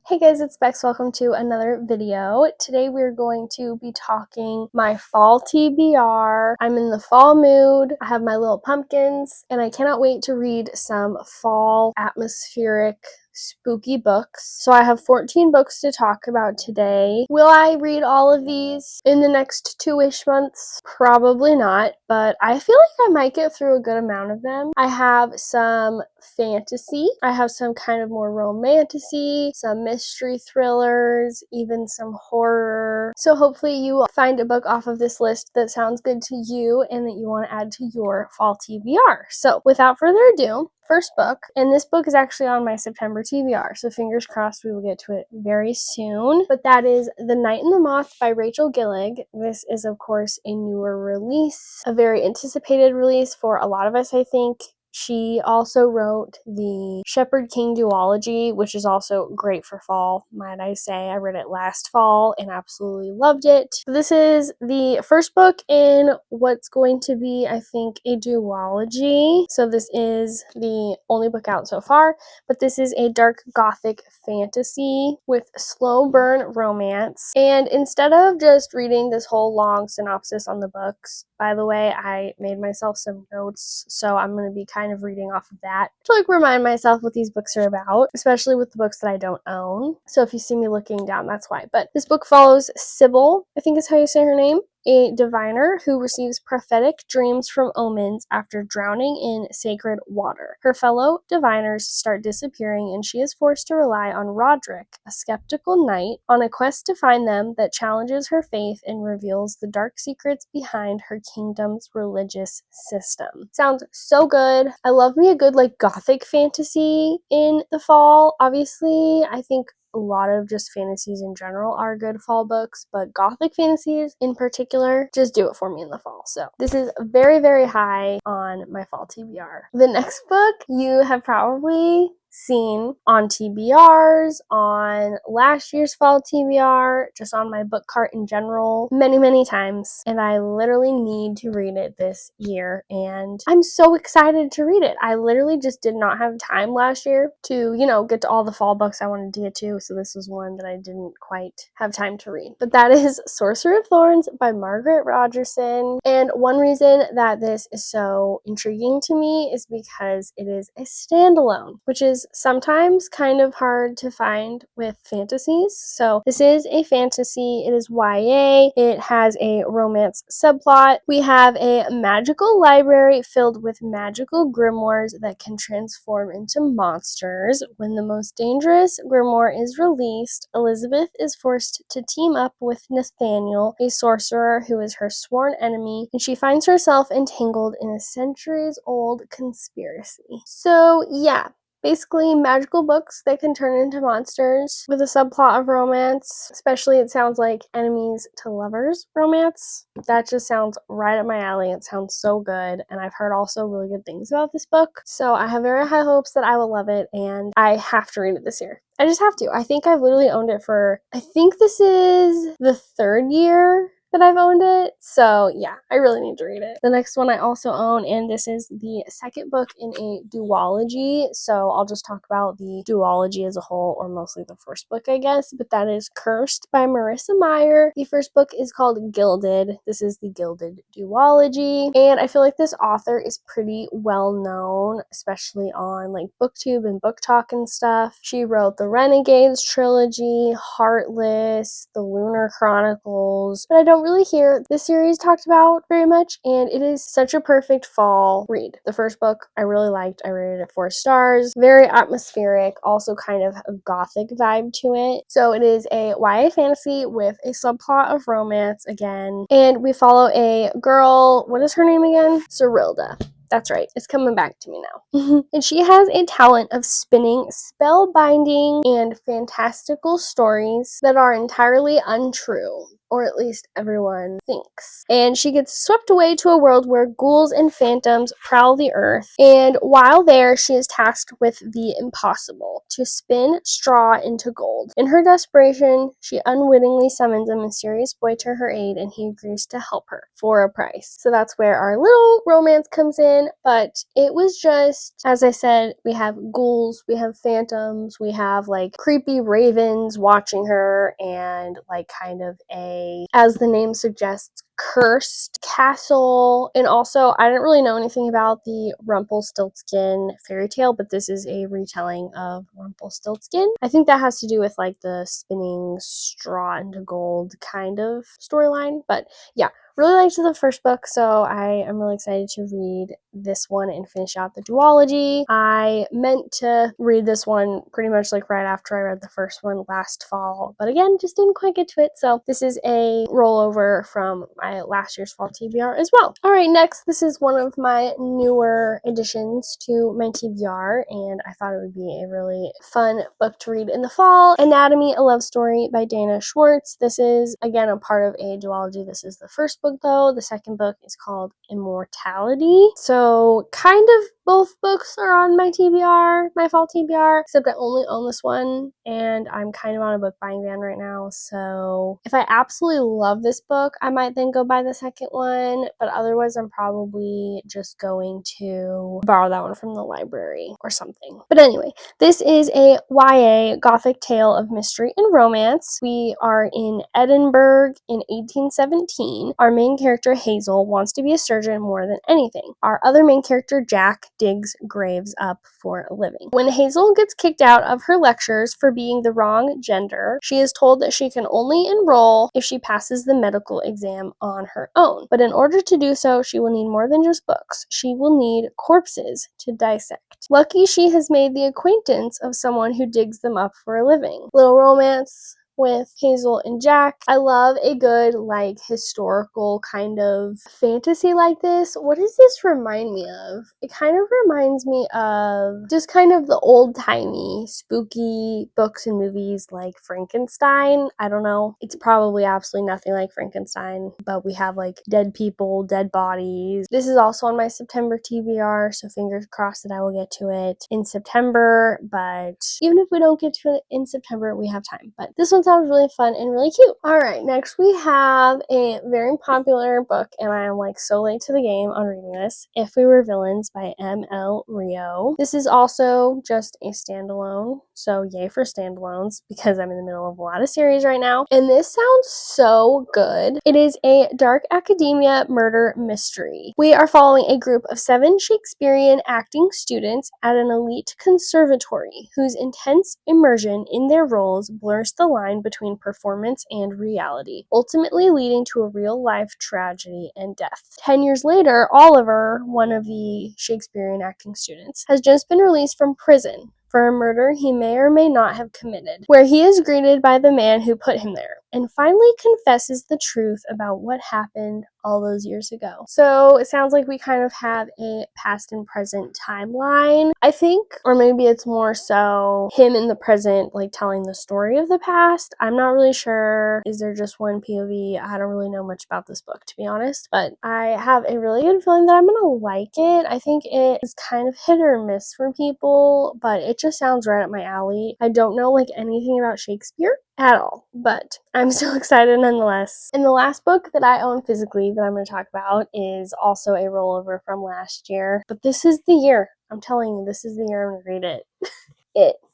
Hey guys, it's Bex. Welcome to another video. Today we're going to be talking my fall TBR. I'm in the fall mood. I have my little pumpkins and I cannot wait to read some fall atmospheric spooky books. So I have 14 books to talk about today. Will I read all of these in the next 2-ish months? Probably not, but I feel like I might get through a good amount of them. I have some fantasy. I have some kind of more romantasy, some mystery thrillers, even some horror. So hopefully you will find a book off of this list that sounds good to you and that you want to add to your fall TBR. So without further ado, first book, and this book is actually on my September TBR, so fingers crossed we will get to it very soon. But that is The Night and the Moth by Rachel Gillig. This is, of course, a newer release, a very anticipated release for a lot of us, I think. She also wrote the Shepherd King duology, which is also great for fall, might I say. I read it last fall and absolutely loved it. This is the first book in what's going to be, I think, a duology. So this is the only book out so far, but this is a dark gothic fantasy with slow burn romance. And instead of just reading this whole long synopsis on the books, by the way, I made myself some notes, so I'm going to be kind of reading off of that to remind myself what these books are about, especially with the books that I don't own. So if you see me looking down, that's why. But this book follows Sybil, I think is how you say her name, a diviner who receives prophetic dreams from omens after drowning in sacred water. Her fellow diviners start disappearing and she is forced to rely on Roderick, a skeptical knight, on a quest to find them that challenges her faith and reveals the dark secrets behind her kingdom's religious system. Sounds so good. I love me a good gothic fantasy in the fall. Obviously, I think a lot of just fantasies in general are good fall books, but gothic fantasies in particular just do it for me in the fall. So this is very, very high on my fall TBR. The next book you have probably seen on TBRs, on last year's fall TBR, just on my book cart in general, many times, and I literally need to read it this year, and I'm so excited to read it. I literally just did not have time last year to, get to all the fall books I wanted to get to, so this was one that I didn't quite have time to read. But that is Sorcery of Thorns by Margaret Rogerson, and one reason that this is so intriguing to me is because it is a standalone, which is sometimes kind of hard to find with fantasies. So this is a fantasy. It is YA. It has a romance subplot. We have a magical library filled with magical grimoires that can transform into monsters. When the most dangerous grimoire is released, Elizabeth is forced to team up with Nathaniel, a sorcerer who is her sworn enemy, and she finds herself entangled in a centuries-old conspiracy. So yeah, basically magical books that can turn into monsters with a subplot of romance. Especially it sounds like enemies to lovers romance. That just sounds right up my alley. It sounds so good, and I've heard also really good things about this book. So I have very high hopes that I will love it, and I have to read it this year. I just have to. I think I've literally owned it for, I think this is the 3rd year that I've owned it. So yeah, I really need to read it. The next one I also own, and this is the second book in a duology. So I'll just talk about the duology as a whole, or mostly the first book, I guess. But that is Cursed by Marissa Meyer. The first book is called Gilded. This is the Gilded duology. And I feel like this author is pretty well known, especially on BookTube and Book Talk and stuff. She wrote the Renegades trilogy, Heartless, the Lunar Chronicles, but I don't really hear this series talked about very much, and it is such a perfect fall read. The first book I really liked. I rated it 4 stars. Very atmospheric, also kind of a gothic vibe to it. So it is a YA fantasy with a subplot of romance again, and we follow a girl, what is her name again? Cerilda. That's right, it's coming back to me now. And she has a talent of spinning spellbinding and fantastical stories that are entirely untrue, or at least everyone thinks. And she gets swept away to a world where ghouls and phantoms prowl the earth, and while there, she is tasked with the impossible, to spin straw into gold. In her desperation, she unwittingly summons a mysterious boy to her aid, and he agrees to help her for a price. So that's where our little romance comes in, but it was just, as I said, we have ghouls, we have phantoms, we have like creepy ravens watching her, and like kind of a, as the name suggests, cursed castle. And also, I didn't really know anything about the Rumpelstiltskin fairy tale, but this is a retelling of Rumpelstiltskin. I think that has to do with like the spinning straw into gold kind of storyline, but yeah, really liked the first book, so I am really excited to read this one and finish out the duology. I meant to read this one pretty much like right after I read the first one last fall, but again, just didn't quite get to it, so this is a rollover from my last year's Fall TBR as well. Alright, next, this is one of my newer additions to my TBR, and I thought it would be a really fun book to read in the fall. Anatomy, a Love Story by Dana Schwartz. This is, again, a part of a duology. This is the first book though. The second book is called Immortality. So kind of both books are on my TBR, my fall TBR, except I only own this one and I'm kind of on a book buying ban right now. So if I absolutely love this book, I might then go buy the second one, but otherwise I'm probably just going to borrow that one from the library or something. But anyway, this is a YA gothic tale of mystery and romance. We are in Edinburgh in 1817. Our main character Hazel wants to be a surgeon more than anything. Our other main character Jack digs graves up for a living. When Hazel gets kicked out of her lectures for being the wrong gender, she is told that she can only enroll if she passes the medical exam on her own. But in order to do so, she will need more than just books. She will need corpses to dissect. Lucky she has made the acquaintance of someone who digs them up for a living. Little romance with Hazel and Jack. I love a good like historical kind of fantasy like this. What does this remind me of? It kind of reminds me of just kind of the old-timey spooky books and movies like Frankenstein. I don't know. It's probably absolutely nothing like Frankenstein, but we have like dead people, dead bodies. This is also on my September TBR, so fingers crossed that I will get to it in September, but even if we don't get to it in September, we have time. But this one sounds really fun and really cute. Alright, next we have a very popular book, and I am like so late to the game on reading this. If We Were Villains by M.L. Rio. This is also just a standalone, so yay for standalones because I'm in the middle of a lot of series right now. And this sounds so good. It is a dark academia murder mystery. We are following a group of 7 Shakespearean acting students at an elite conservatory whose intense immersion in their roles blurs the line between performance and reality, ultimately leading to a real-life tragedy and death. 10 years later, Oliver, one of the Shakespearean acting students, has just been released from prison for a murder he may or may not have committed, where he is greeted by the man who put him there, and finally confesses the truth about what happened all those years ago. So it sounds like we kind of have a past and present timeline, I think, or maybe it's more so him in the present, like telling the story of the past. I'm not really sure. Is there just one POV? I don't really know much about this book, to be honest, but I have a really good feeling that I'm gonna like it. I think it is kind of hit or miss for people, but it just sounds right up my alley. I don't know like anything about Shakespeare at all, but I'm still excited nonetheless. And the last book that I own physically that I'm going to talk about is also a rollover from last year, but this is the year. I'm telling you, this is the year I'm going to read it.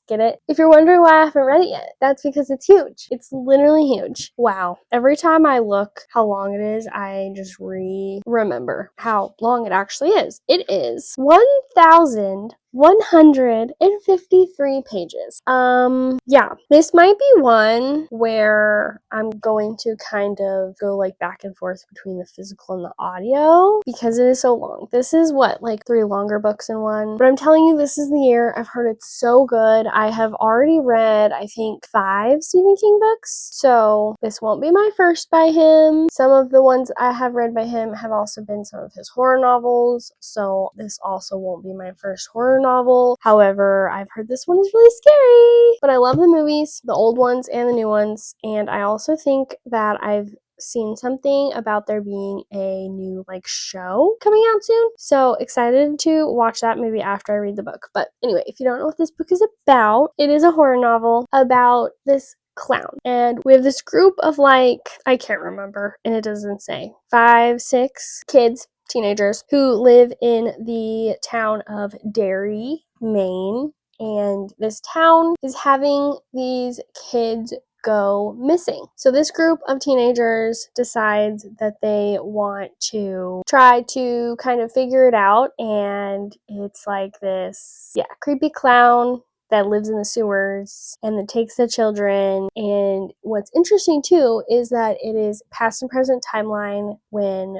Get it? If you're wondering why I haven't read it yet, that's because it's huge. It's literally huge. Wow. Every time I look how long it is, I just remember how long it actually is. It is 1,153 pages. Yeah, this might be one where I'm going to kind of go like back and forth between the physical and the audio because it is so long. This is what, like 3 longer books in one, but I'm telling you, this is the year. I've heard it's so good. I have already read, I think, 5 Stephen King books, so this won't be my first by him. Some of the ones I have read by him have also been some of his horror novels, so this also won't be my first horror novel. However, I've heard this one is really scary, but I love the movies, the old ones and the new ones, and I also think that I've seen something about there being a new like show coming out soon. So excited to watch that maybe after I read the book. But anyway, if you don't know what this book is about, it is a horror novel about this clown. And we have this group of like, I can't remember, and it doesn't say, 5, 6 kids, teenagers, who live in the town of Derry, Maine. And this town is having these kids go missing. So this group of teenagers decides that they want to try to kind of figure it out, and it's like this, creepy clown that lives in the sewers and that takes the children. And what's interesting too is that it is past and present timeline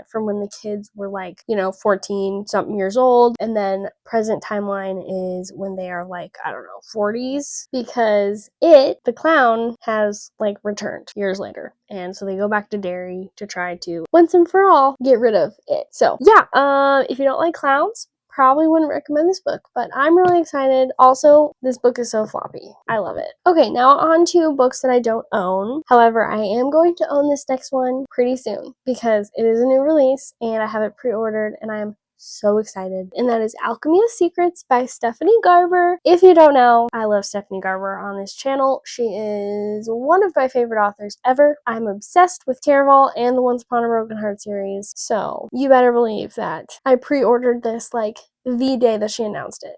from when the kids were like, 14 something years old, and then present timeline is when they are like, I don't know, 40s, because the clown has like returned years later. And so they go back to Derry to try to once and for all get rid of it. So if you don't like clowns, probably wouldn't recommend this book, but I'm really excited. Also, this book is so floppy. I love it. Okay, now on to books that I don't own. However, I am going to own this next one pretty soon because it is a new release and I have it pre-ordered and I'm so excited. And that is Alchemy of Secrets by Stephanie Garber. If you don't know, I love Stephanie Garber on this channel. She is one of my favorite authors ever. I'm obsessed with Caraval and the Once Upon a Broken Heart series. So you better believe that I pre-ordered this like the day that she announced it.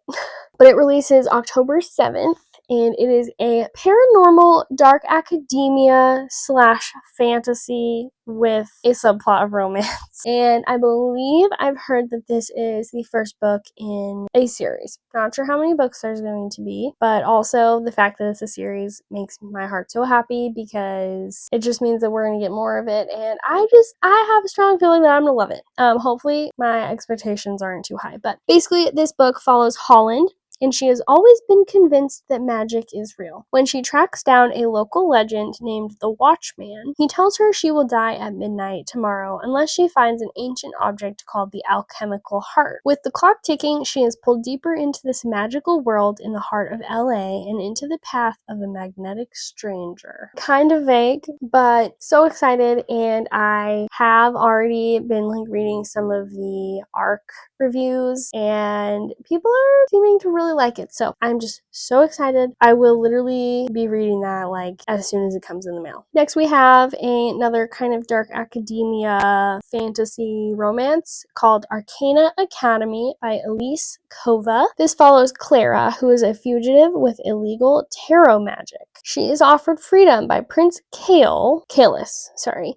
But it releases October 7th. And it is a paranormal dark academia / fantasy with a subplot of romance. And I believe I've heard that this is the first book in a series. Not sure how many books there's going to be, but also the fact that it's a series makes my heart so happy because it just means that we're going to get more of it. And I have a strong feeling that I'm going to love it. Hopefully my expectations aren't too high. But basically this book follows Holland, and she has always been convinced that magic is real. When she tracks down a local legend named the Watchman, he tells her she will die at midnight tomorrow unless she finds an ancient object called the alchemical heart. With the clock ticking, she is pulled deeper into this magical world in the heart of LA and into the path of a magnetic stranger. Kind of vague, but so excited, and I have already been like reading some of the ARC reviews and people are seeming to really like it, so I'm just so excited. I will literally be reading that like as soon as it comes in the mail. Next we have another kind of dark academia fantasy romance called Arcana Academy by Elise Kova. This follows Clara, who is a fugitive with illegal tarot magic. She is offered freedom by Prince Kalis,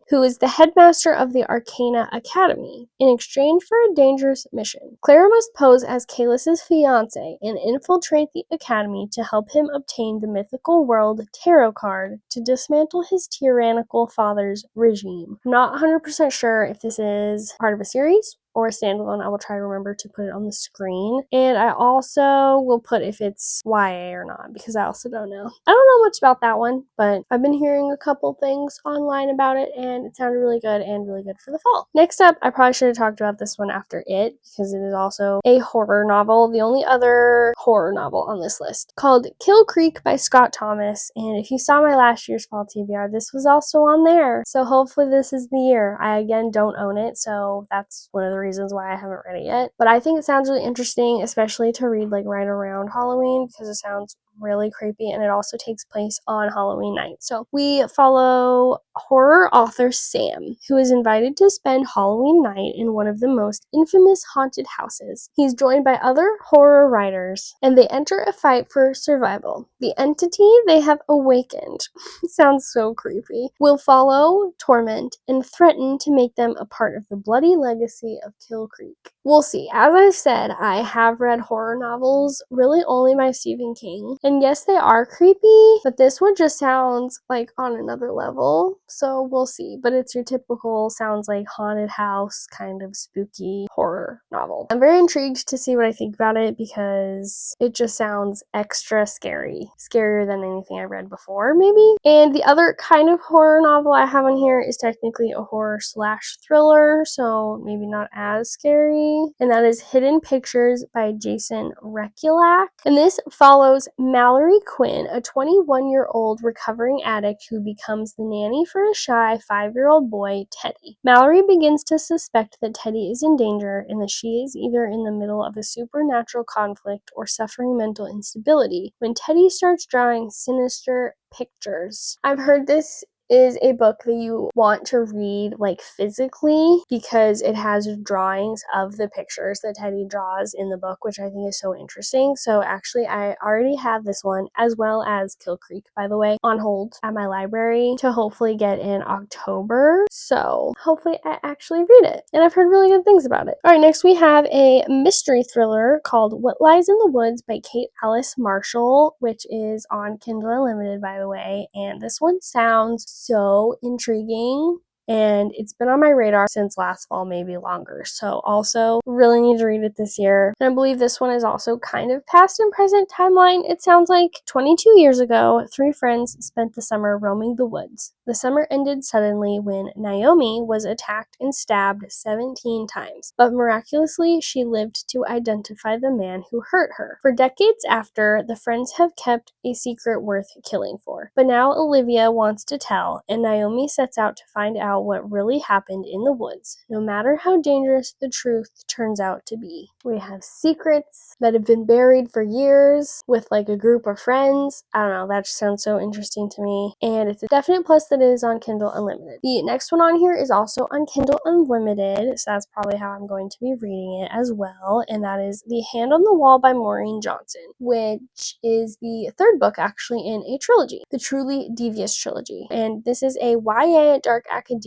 who is the headmaster of the Arcana Academy, in exchange for a dangerous mission. Clara must pose as Kalis's fiancé and infiltrate the academy to help him obtain the mythical world tarot card to dismantle his tyrannical father's regime. I'm not 100% sure if this is part of a series or a standalone. I will try to remember to put it on the screen. And I also will put if it's YA or not, because I also don't know. I don't know much about that one, but I've been hearing a couple things online about it and it sounded really good and really good for the fall. Next up, I probably should have talked about this one after it because it is also a horror novel, the only other horror novel on this list, called Kill Creek by Scott Thomas. And if you saw my last year's Fall TBR, this was also on there. So hopefully this is the year. I again don't own it, so that's one of the reasons why I haven't read it yet. But I think it sounds really interesting, especially to read like right around Halloween because it sounds really creepy, and it also takes place on Halloween night. So we follow horror author Sam, who is invited to spend Halloween night in one of the most infamous haunted houses. He's joined by other horror writers, and they enter a fight for survival. The entity they have awakened sounds so creepy, will follow, torment, and threaten to make them a part of the bloody legacy of Kill Creek. We'll see. As I said, I have read horror novels, really only by Stephen King. And yes, they are creepy, but this one just sounds like on another level. So we'll see. But it's your typical, sounds like haunted house, kind of spooky horror novel. I'm very intrigued to see what I think about it because it just sounds extra scary. Scarier than anything I've read before, maybe. And the other kind of horror novel I have on here is technically a horror / thriller, so maybe not as scary. trilogy, and that is Hidden Pictures by Jason Rekulak. And this follows Mallory Quinn, a 21-year-old recovering addict who becomes the nanny for a shy 5-year-old boy, Teddy. Mallory begins to suspect that Teddy is in danger and that she is either in the middle of a supernatural conflict or suffering mental instability when Teddy starts drawing sinister pictures. I've heard this is a book that you want to read like physically because it has drawings of the pictures that Teddy draws in the book, which I think is so interesting. So actually I already have this one, as well as Kill Creek, by the way, on hold at my library to hopefully get in October. So hopefully I actually read it, and I've heard really good things about it. All right, next we have a mystery thriller called What Lies in the Woods by Kate Alice Marshall, which is on Kindle Unlimited, by the way, and this one sounds so intriguing, and it's been on my radar since last fall, maybe longer. So also really need to read it this year. And I believe this one is also kind of past and present timeline. It sounds like 22 years ago, 3 friends spent the summer roaming the woods. The summer ended suddenly when Naomi was attacked and stabbed 17 times, but miraculously she lived to identify the man who hurt her. For decades after, the friends have kept a secret worth killing for. But now Olivia wants to tell, and Naomi sets out to find out what really happened in the woods, no matter how dangerous the truth turns out to be. We have secrets that have been buried for years with like a group of friends. I don't know, that just sounds so interesting to me. And it's a definite plus that it is on Kindle Unlimited. The next one on here is also on Kindle Unlimited, so that's probably how I'm going to be reading it as well. And that is The Hand on the Wall by Maureen Johnson, which is the 3rd book actually in a trilogy, the Truly Devious trilogy. And this is a YA dark academia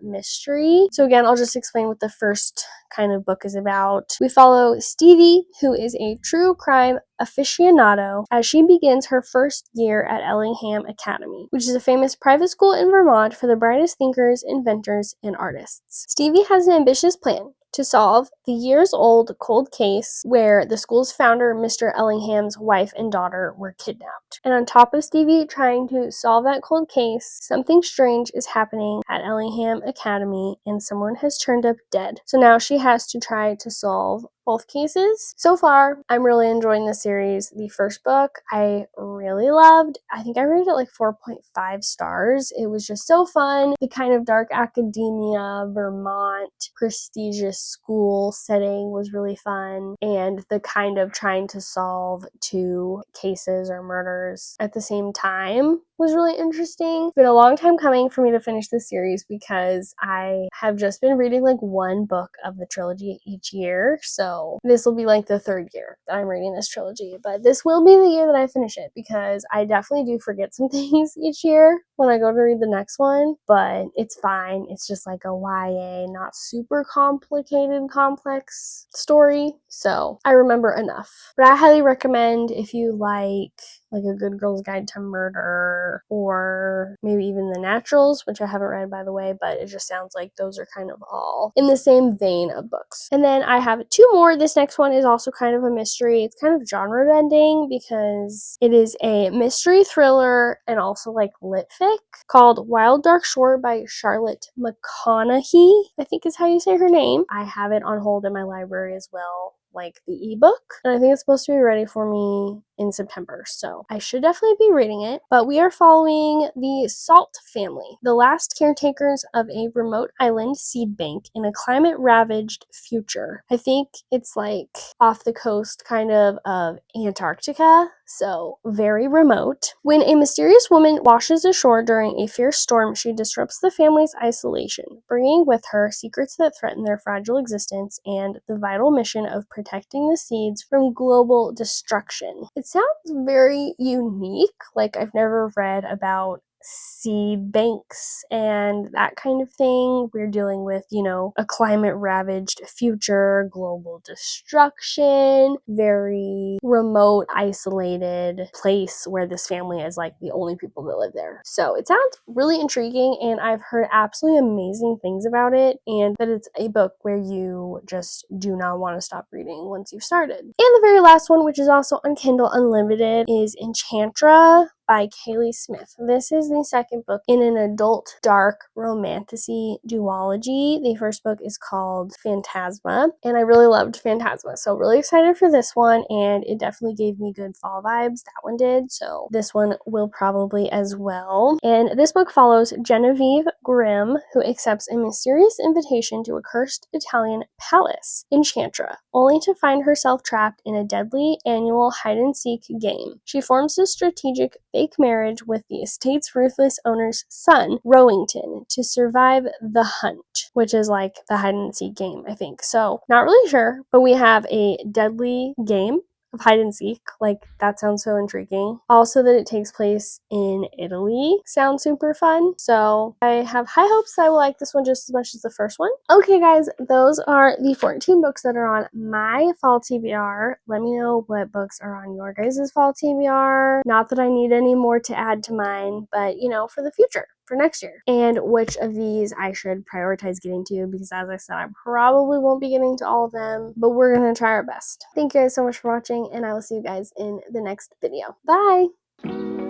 mystery. So again, I'll just explain what the first kind of book is about. We follow Stevie, who is a true crime aficionado, as she begins her first year at Alchemy Academy, which is a famous private school in Vermont for the brightest thinkers, inventors, and artists. Stevie has an ambitious plan to solve the years-old cold case where the school's founder, Mr. Ellingham's wife and daughter were kidnapped. And on top of Stevie trying to solve that cold case, something strange is happening at Ellingham Academy, and someone has turned up dead. So now she has to try to solve both cases. So far, I'm really enjoying the series. The first book I really loved. I think I rated it like 4.5 stars. It was just so fun. The kind of dark academia, Vermont, prestigious school setting was really fun. And the kind of trying to solve 2 cases or murders at the same time was really interesting. It's been a long time coming for me to finish this series because I have just been reading like 1 book of the trilogy each year. So this will be like the 3rd year that I'm reading this trilogy, but this will be the year that I finish it because I definitely do forget some things each year when I go to read the next one, but it's fine. It's just like a YA, not super complicated, complex story. So I remember enough, but I highly recommend if you like a Good Girl's Guide to Murder, or maybe even The Naturals, which I haven't read, by the way, but it just sounds like those are kind of all in the same vein of books. And then I have 2 more. This next one is also kind of a mystery. It's kind of genre bending because it is a mystery thriller and also like lit fic called Wild Dark Shore by Charlotte McConaughey, I think is how you say her name. I have it on hold in my library as well, like the ebook, and I think it's supposed to be ready for me in September, so I should definitely be reading it. But we are following the Salt family, the last caretakers of a remote island seed bank in a climate-ravaged future. I think it's like off the coast kind of Antarctica, so very remote. When a mysterious woman washes ashore during a fierce storm, she disrupts the family's isolation, bringing with her secrets that threaten their fragile existence and the vital mission of protecting the seeds from global destruction. It sounds very unique, like I've never read about seed banks and that kind of thing. We're dealing with, a climate ravaged future, global destruction, very remote, isolated place where this family is like the only people that live there. So it sounds really intriguing, and I've heard absolutely amazing things about it, and that it's a book where you just do not want to stop reading once you've started. And the very last one, which is also on Kindle Unlimited, is Enchantra by Kaylee Smith. This is the second book in an adult dark romantasy duology. The first book is called Phantasma, and I really loved Phantasma, so really excited for this one, and it definitely gave me good fall vibes. That one did, so this one will probably as well. And this book follows Genevieve Grimm, who accepts a mysterious invitation to a cursed Italian palace, Enchantra, only to find herself trapped in a deadly annual hide-and-seek game. She forms a strategic fake marriage with the estate's ruthless owner's son, Rowington, to survive the hunt, which is like the hide-and-seek game, I think. So, not really sure, but we have a deadly game of hide and seek. Like, that sounds so intriguing. Also, that it takes place in Italy sounds super fun. So I have high hopes that I will like this one just as much as the first one. Okay, guys, those are the 14 books that are on my fall TBR. Let me know what books are on your guys' fall TBR. Not that I need any more to add to mine, but you know, for the future, for next year, and which of these I should prioritize getting to, because as I said, I probably won't be getting to all of them, but we're gonna try our best. Thank you guys so much for watching, and I will see you guys in the next video. Bye!